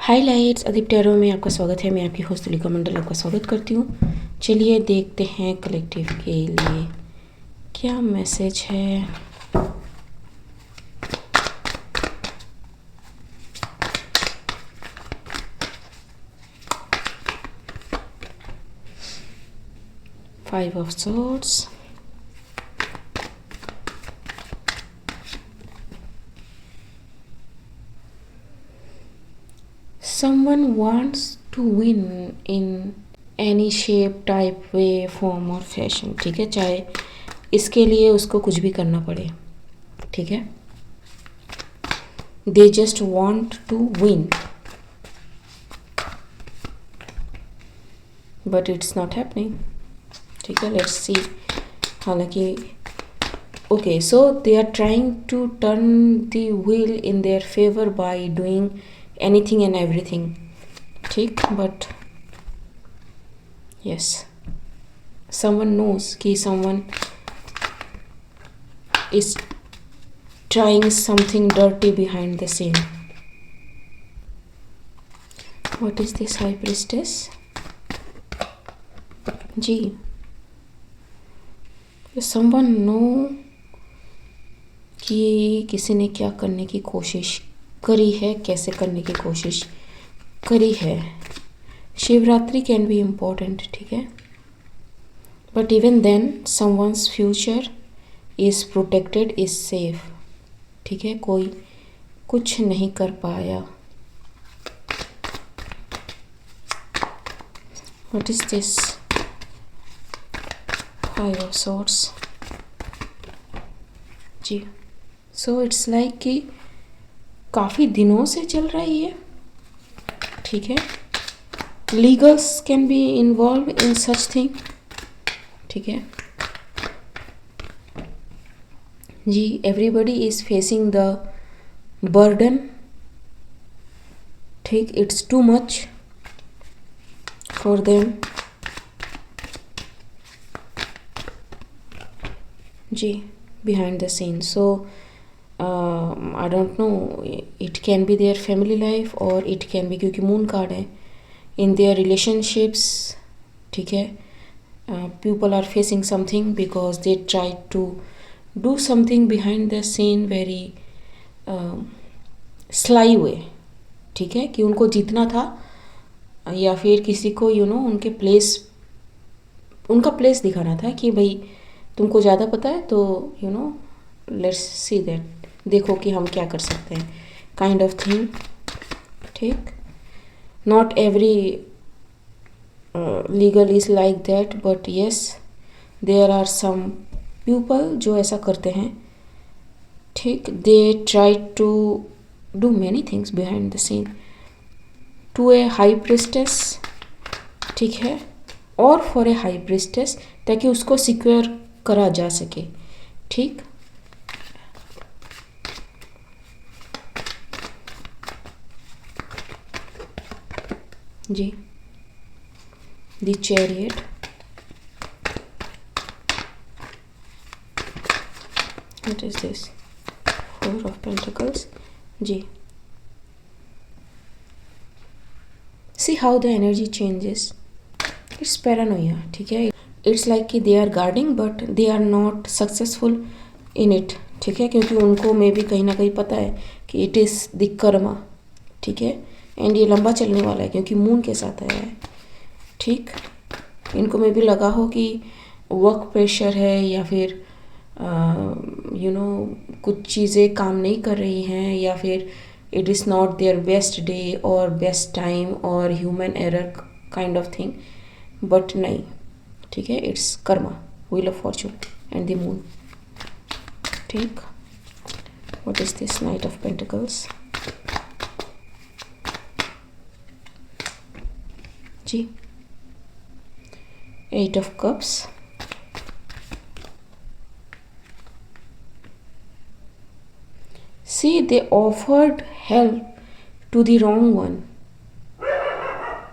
Highlights Adeep tarot में आपका स्वागत है। मैं आपकी होस्ट तुलिका मंडल आपका स्वागत करती हूँ। चलिए देखते हैं कलेक्टिव के लिए क्या मैसेज है। Five of swords, someone wants to win in any shape, type, way, form और फैशन। ठीक है, चाहे इसके लिए उसको कुछ भी करना पड़े। ठीक है, they just want to win but it's not happening। ठीक है, let's see। हालांकि okay, so they are trying to turn the wheel in their favor by doing anything and everything। ठीक, but yes, someone knows कि someone is trying something dirty behind the scene। What is this high priestess? Ji, someone know कि किसी ने क्या करने की कोशिश करी है, कैसे करने की कोशिश करी है। शिवरात्रि कैन बी इम्पोर्टेंट, ठीक है, but even then someone's future is protected, is safe. ठीक है, कोई कुछ नहीं कर पाया। What is this? Five of swords जी। सो इट्स लाइक कि काफ़ी दिनों से चल रही है। ठीक है, legals can be involve in such thing. ठीक है जी, everybody is facing the burden. ठीक, it's too much for them जी, behind the scenes। So I don't know, it can be their family life or it can be, क्योंकि moon card है, in their relationships। ठीक है, people are facing something because they try to do something behind the scene very sly way। ठीक है, कि उनको जीतना था या फिर किसी को उनके प्लेस, उनका प्लेस दिखाना था कि भाई तुमको ज़्यादा पता है, तो लेट्स सी दैट, देखो कि हम क्या कर सकते हैं, काइंड ऑफ थिंग। ठीक, not every legal is like that, but yes there are some people जो ऐसा करते हैं। ठीक, they try to do many things behind the scene to a high priestess. ठीक है, और फॉर ए हाई प्रिस्टेस, ताकि उसको सिक्योर करा जा सके। ठीक, जी, the chariot, what is this? Four of pentacles जी। See how the energy changes, it's paranoia. ठीक है, इट्स लाइक कि they are guarding but they are not successful in it. ठीक है, क्योंकि उनको में भी कहीं ना कहीं पता है कि इट इज़ द कर्मा। ठीक है, एंड ये लंबा चलने वाला है क्योंकि मून के साथ आया है। ठीक, इनको में भी लगा हो कि वर्क प्रेशर है या फिर कुछ चीज़ें काम नहीं कर रही हैं, या फिर it is not their best day और बेस्ट टाइम और human error kind of thing, but नहीं। ठीक है, it's karma, wheel of fortune and the moon. ठीक, what is this? Knight of pentacles जी, eight of cups, see they offered help to the wrong one.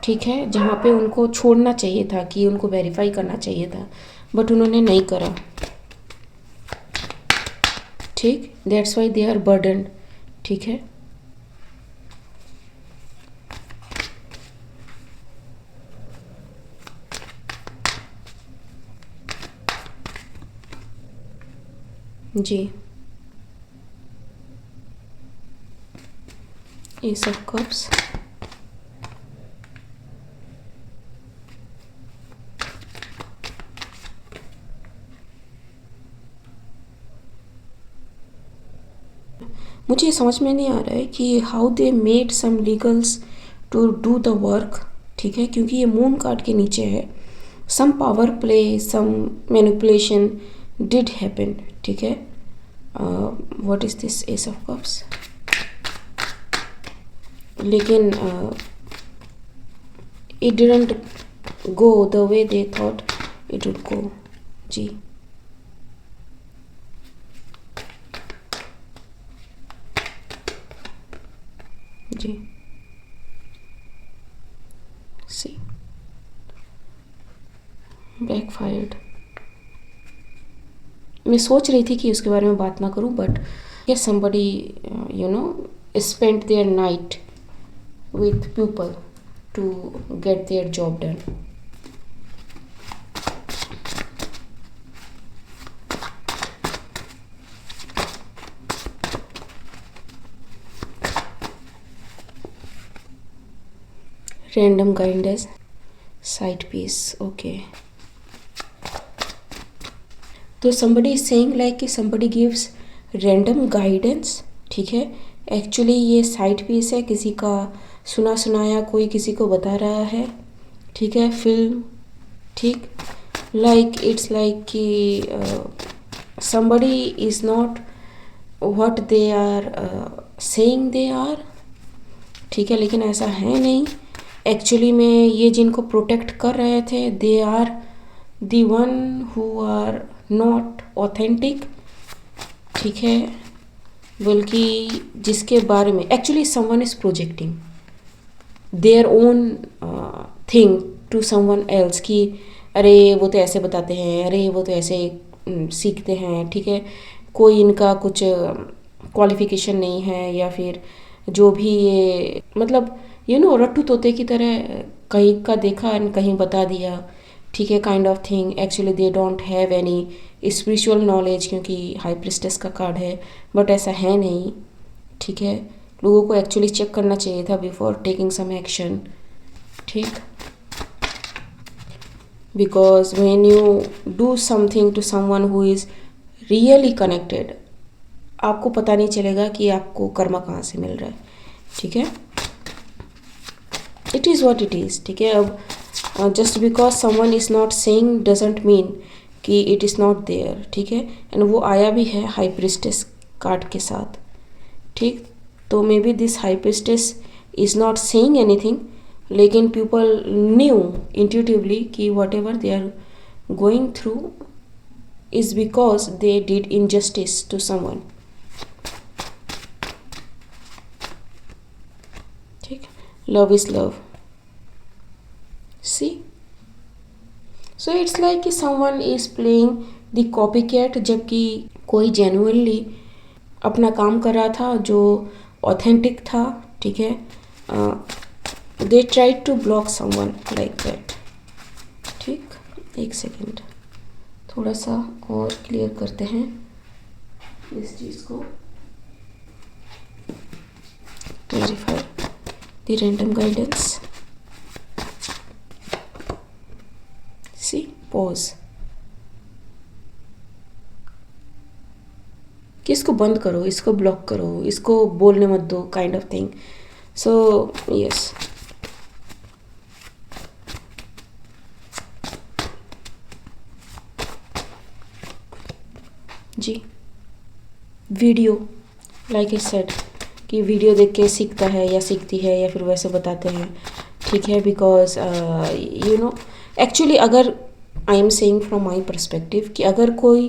ठीक है, जहाँ पे उनको छोड़ना चाहिए था, कि उनको वेरीफाई करना चाहिए था, बट उन्होंने नहीं करा। ठीक, दैट्स वाई दे आर बर्डन्ड। ठीक है, जी, एस ऑफ कप्स, मुझे समझ में नहीं आ रहा है कि how they made some legals to do the work, ठीक है, क्योंकि ये मून कार्ड के नीचे है। Some power play, some manipulation did happen, ठीक है। What is this ace of cups, लेकिन it didn't go the way they thought it would go. जी, जी, सी बैकफायर्ड। मैं सोच रही थी कि उसके बारे में बात ना करूं, but yes, somebody spent their night with people to get their job done. Random guidance, side piece, okay. तो somebody is saying like कि somebody gives random guidance, ठीक है। एक्चुअली ये साइड पीस है, किसी का सुना सुनाया कोई किसी को बता रहा है, ठीक है, फिल्म, ठीक। लाइक इट्स लाइक कि somebody is not what they are saying they are, ठीक है, लेकिन ऐसा है नहीं। एक्चुअली में ये जिनको प्रोटेक्ट कर रहे थे, they are the one who are not authentic, ठीक है, बल्कि जिसके बारे में actually someone is projecting their own thing to someone else, कि अरे वो तो ऐसे बताते हैं, अरे वो तो ऐसे सीखते हैं, ठीक है, कोई इनका कुछ क्वालिफिकेशन नहीं है, या फिर जो भी ये मतलब रट्टू तोते की तरह कहीं का देखा एंड कहीं बता दिया, ठीक है, kind of thing. Actually they don't have any spiritual knowledge, क्योंकि हाई प्रिस्टेस का कार्ड है, बट ऐसा है नहीं, ठीक है। लोगों को एक्चुअली चेक करना चाहिए था बिफोर टेकिंग सम एक्शन, ठीक, because when you do something to someone who is really connected, आपको पता नहीं चलेगा कि आपको कर्मा कहाँ से मिल रहा है, ठीक है। It is what it is, ठीक है। अब just because someone is not saying doesn't mean कि इट इज़ नॉट देयर, ठीक है। एंड वो आया भी है हाई प्रिस्टेस कार्ड के साथ, ठीक। तो maybe this high priestess is not saying anything, लेकिन पीपल न्यू इंट्यूटिवली कि whatever they are going through is because they did injustice to someone, ठीक। Love is love, see. So it's like कि someone is playing the copycat, जबकि कोई genuinely अपना काम कर रहा था जो ऑथेंटिक था, ठीक है। They try to block someone like that, ठीक। एक सेकेंड, थोड़ा सा और क्लियर करते हैं इस चीज़ को, clarify the random guidance, see, pause, कि इसको बंद करो, इसको ब्लॉक करो, इसको बोलने मत दो, kind of thing. So yes, जी। वीडियो, लाइक आई सेड कि वीडियो देख के सीखता है या सीखती है, या फिर वैसे बताते हैं, ठीक है। बिकॉज एक्चुअली अगर I am saying from my perspective कि अगर कोई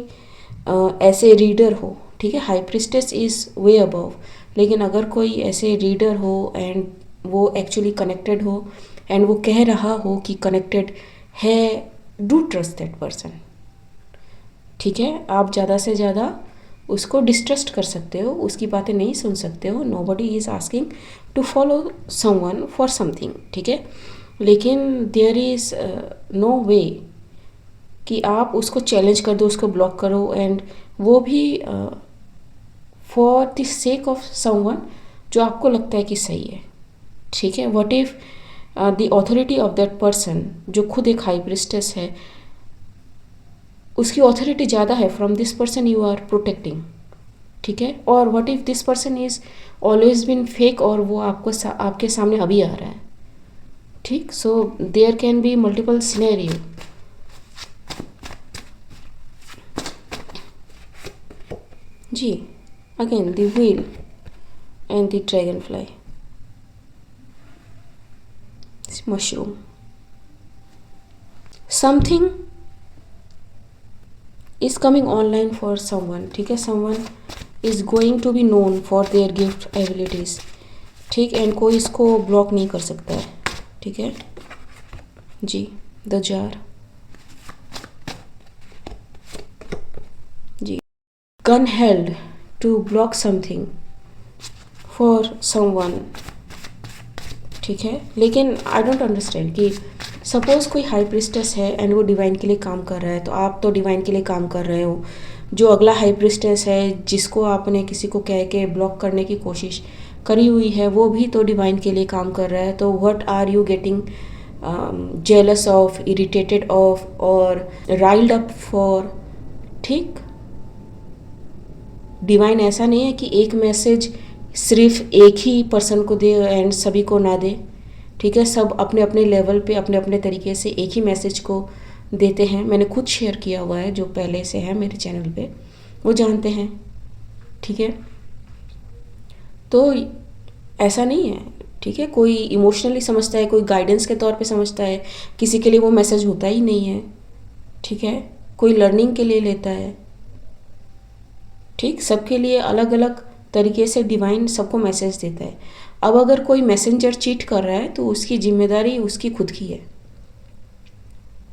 ऐसे रीडर हो, ठीक है, high priestess is way above, लेकिन अगर कोई ऐसे रीडर हो एंड वो एक्चुअली कनेक्टेड हो एंड वो कह रहा हो कि कनेक्टेड है, डू ट्रस्ट दैट पर्सन, ठीक है। आप ज़्यादा से ज़्यादा उसको डिस्ट्रस्ट कर सकते हो, उसकी बातें नहीं सुन सकते हो। Nobody is asking to follow someone for something, ठीक है, लेकिन देयर इज़ नो वे कि आप उसको चैलेंज कर दो, उसको ब्लॉक करो, एंड वो भी for the sake of someone जो आपको लगता है कि सही है, ठीक है। What if the authority of that person, जो खुद एक हाई प्रिस्टेस है, उसकी ऑथोरिटी ज़्यादा है from this person you are protecting, ठीक है। और what if this person is always been fake, और वो आपके सामने अभी आ रहा है, ठीक। So there can be multiple scenario. जी, again the wheel and the dragonfly, mushroom, something is coming online for someone, ठीक है। someone is going to be known for their gift abilities, ठीक। एंड कोई इसको block नहीं कर सकता है, ठीक है जी। द जार, जी। Gun held to block something for someone, ठीक है। लेकिन आई डोंट अंडरस्टैंड कि सपोज कोई हाई प्रिस्टेस है एंड वो डिवाइन के लिए काम कर रहा है, तो आप तो डिवाइन के लिए काम कर रहे हो, जो अगला हाई प्रिस्टेस है जिसको आपने किसी को कह के ब्लॉक करने की कोशिश करी हुई है, वो भी तो डिवाइन के लिए काम कर रहा है। तो what are you getting jealous of, irritated of, और राइल्ड अप फॉर, ठीक। डिवाइन ऐसा नहीं है कि एक मैसेज सिर्फ एक ही पर्सन को दे एंड सभी को ना दे, ठीक है। सब अपने अपने लेवल पे अपने अपने तरीके से एक ही मैसेज को देते हैं। मैंने खुद शेयर किया हुआ है, जो पहले से है मेरे चैनल पे वो जानते हैं, ठीक है। तो ऐसा नहीं है, ठीक है। कोई इमोशनली समझता है, कोई गाइडेंस के तौर पे समझता है, किसी के लिए वो मैसेज होता ही नहीं है, ठीक है। कोई लर्निंग के लिए लेता है, ठीक। सबके लिए अलग अलग तरीके से डिवाइन सबको मैसेज देता है। अब अगर कोई मैसेंजर चीट कर रहा है तो उसकी जिम्मेदारी उसकी खुद की है,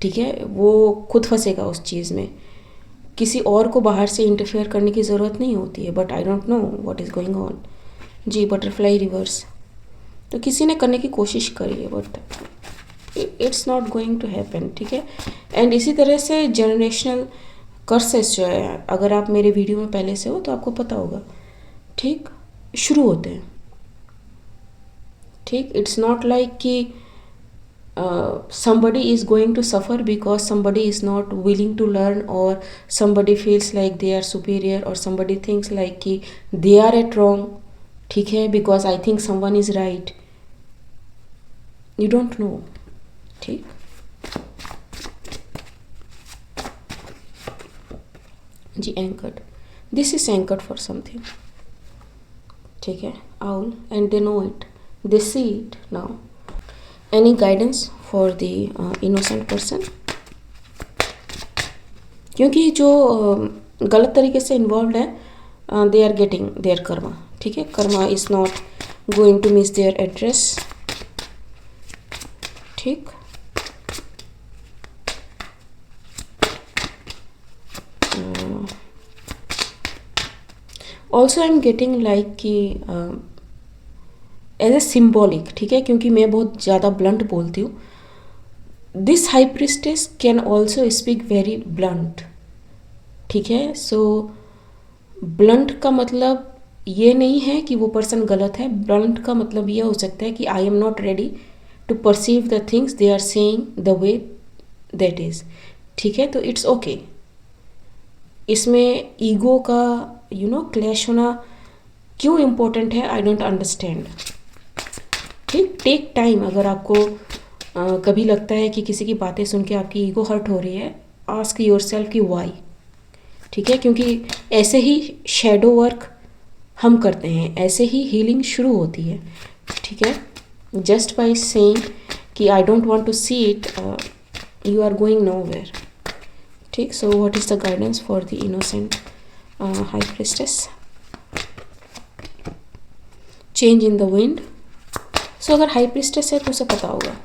ठीक है। वो खुद फंसेगा उस चीज़ में, किसी और को बाहर से इंटरफेयर करने की ज़रूरत नहीं होती है। But I don't know what is going on. जी, बटरफ्लाई रिवर्स, तो किसी ने करने की कोशिश करी है but it's not going to happen, ठीक है। एंड इसी तरह से जनरेशनल कर्सेस जो है, अगर आप मेरे वीडियो में पहले से हो तो आपको पता होगा, ठीक, शुरू होते हैं, ठीक। इट्स नॉट लाइक कि somebody is going to suffer because somebody is not willing to learn, or somebody feels like they are superior, or somebody thinks like कि they are at wrong, ठीक है, because I think someone is right. You don't know, ठीक। जी, anchored, this is anchored for something, ठीक है। owl, and they know it, they see it now. Any guidance for the innocent person? क्योंकि जो गलत तरीके से इन्वॉल्व है, they are getting their karma, ठीक है। Karma is not going to miss their address, ठीक। Also I am getting like कि एज ए सिम्बॉलिक, ठीक है, क्योंकि मैं बहुत ज़्यादा ब्लंट बोलती हूँ। This high priestess can also speak very blunt, ठीक है। सो ब्लंट का मतलब ये नहीं है कि वो पर्सन गलत है। ब्लंट का मतलब ये हो सकता है कि I am not ready to perceive the things they are saying the way that is, ठीक है। तो इट्स ओके। इसमें ईगो का क्लैश होना क्यों इम्पोर्टेंट है, आई डोंट अंडरस्टैंड, ठीक। Take time. अगर आपको कभी लगता है कि किसी की बातें सुन के आपकी ईगो हर्ट हो रही है, आस्क योर सेल्फ कि वाई, ठीक है। क्योंकि ऐसे ही शैडो वर्क हम करते हैं, ऐसे ही हीलिंग शुरू होती है, ठीक है। जस्ट बाय सेइंग कि I don't want to see it, you are going nowhere, ठीक। So what is the guidance for the innocent high priestess? Change in the wind. So अगर हाई प्रिस्टेस है तो उसे पता होगा,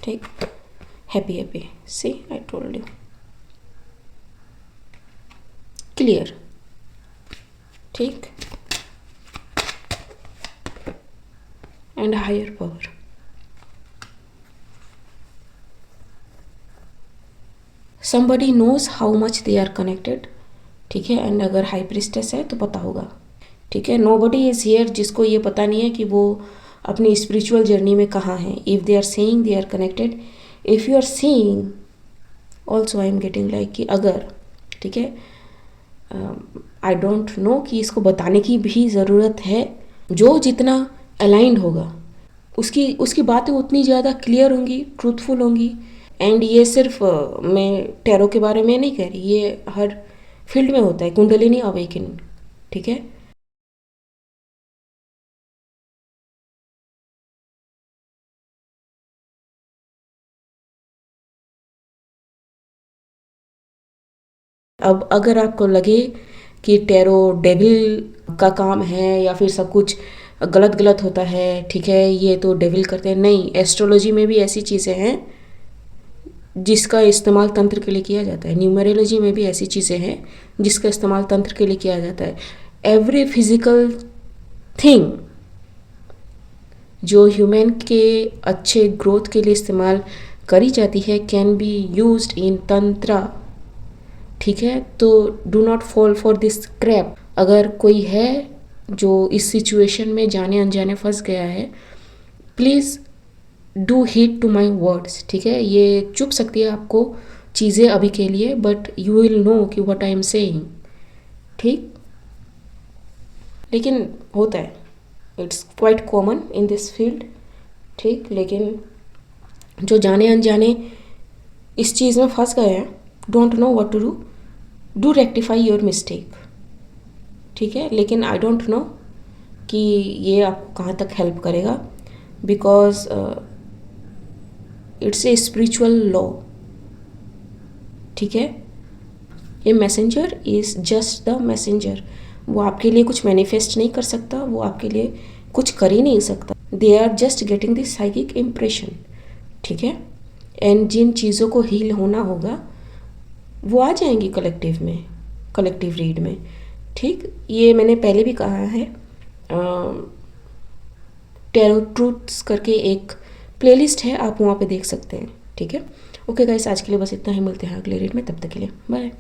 ठीक। Happy happy, see I told you, clear, ठीक। And higher power, somebody knows how much they are connected, ठीक है। एंड अगर हाई प्रिस्टेस है तो पता होगा, ठीक है। नोबडी इज़ हियर जिसको ये पता नहीं है कि वो अपनी स्पिरिचुअल जर्नी में कहाँ हैं। If they are saying they are connected, if you are seeing also I am getting like कि अगर, ठीक है, आई डोंट नो कि इसको बताने की भी ज़रूरत है। जो जितना अलाइंड होगा उसकी उसकी बातें उतनी ज़्यादा क्लियर होंगी, ट्रूथफुल होंगी। एंड ये सिर्फ मैं टैरो के बारे में नहीं कह रही, ये हर फील्ड में होता है, कुंडलिनी अवेकनिंग, ठीक है। अब अगर आपको लगे कि टैरो डेविल का काम है या फिर सब कुछ गलत गलत होता है, ठीक है, ये तो डेविल करते हैं, नहीं, एस्ट्रोलॉजी में भी ऐसी चीज़ें हैं जिसका इस्तेमाल तंत्र के लिए किया जाता है। न्यूमरोलॉजी में भी ऐसी चीज़ें हैं जिसका इस्तेमाल तंत्र के लिए किया जाता है। एवरी फिजिकल थिंग जो ह्यूमन के अच्छे ग्रोथ के लिए इस्तेमाल करी जाती है कैन बी यूज्ड इन तंत्र, ठीक है। तो do not fall for this crap. अगर कोई है जो इस सिचुएशन में जाने अनजाने फंस गया है, please do heed to my words, ठीक है। ये चुप सकती है आपको चीज़ें अभी के लिए, बट यू विल नो कि व्हाट आई एम सेइंग, ठीक। लेकिन होता है, it's quite common in this field, ठीक। लेकिन जो जाने अनजाने इस चीज़ में फंस गए हैं, don't know what to do, do rectify your mistake, ठीक है। लेकिन आई डोंट नो कि ये आपको कहाँ तक हेल्प करेगा, because it's a spiritual law, ठीक है। ए messenger is just the messenger. वो आपके लिए कुछ मैनिफेस्ट नहीं कर सकता, वो आपके लिए कुछ कर ही नहीं सकता। They are just getting this psychic impression, ठीक है। एंड जिन चीज़ों को हील होना होगा वो आ जाएंगी कलेक्टिव में, कलेक्टिव रीड में, ठीक। ये मैंने पहले भी कहा है, टैरो ट्रूथ्स करके एक प्लेलिस्ट है, आप वहाँ पे देख सकते हैं, ठीक है। ओके गाइस, आज के लिए बस इतना ही, मिलते हैं अगले रीड में, तब तक के लिए बाय।